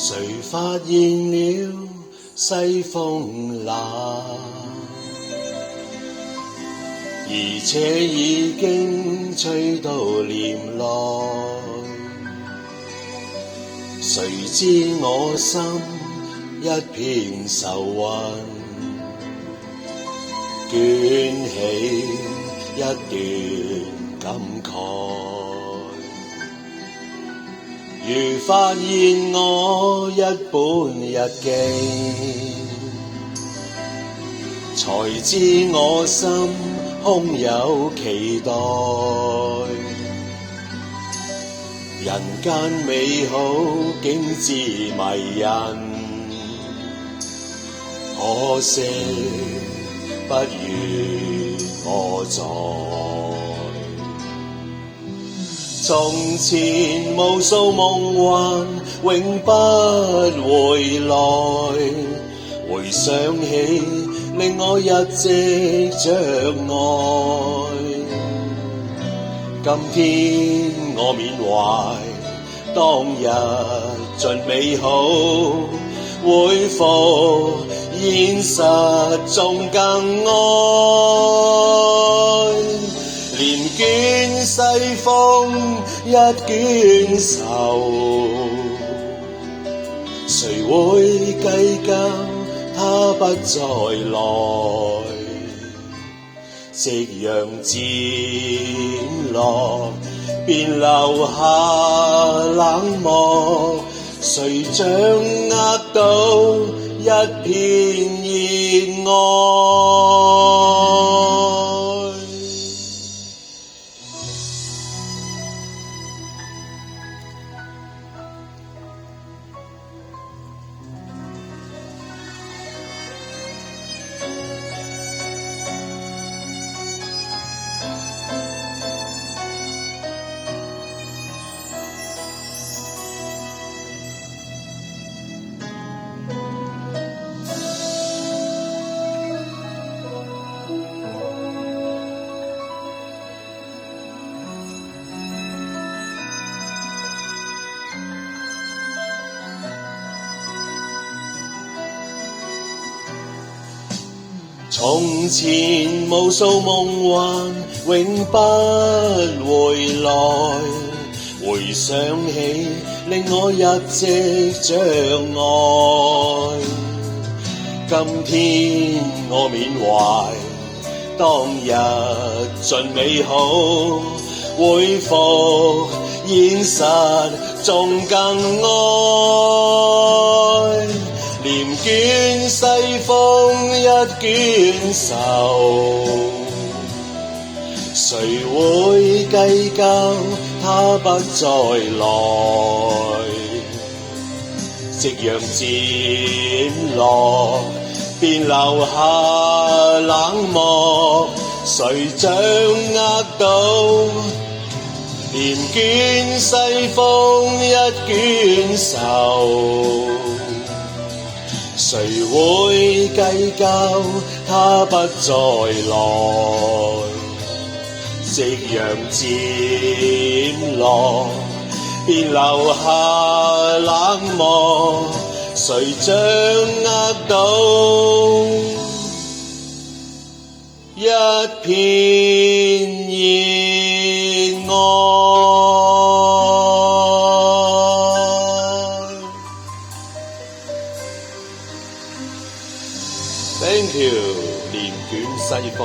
誰發現了西風冷，而且已經吹到臉來。誰知我心一片愁雲，捲起一段感慨。如發現我一本日記，才知我心空有期待。人間美好竟至迷人，可惜不如我在。從前無數夢幻永不回來，回想起令我一直着愛。今天我緬懷當日盡美好，會否現實中更愛？連捲西風一捲愁，誰會計較他不再來？夕陽漸落，便留下冷漠，誰掌握到一片熱愛？從前無數夢幻永不回來，回想起令我一直着愛。今天我緬懷當日盡美好，會否現實中更愛？連捲西風一捲愁，誰會計較他不再來？夕陽漸落，便留下冷漠，誰掌握到？連捲西風一捲愁，誰會計較他不再來？夕陽漸落，便留下冷漠，誰掌握到一片熱愛？Thank you，連捲西風。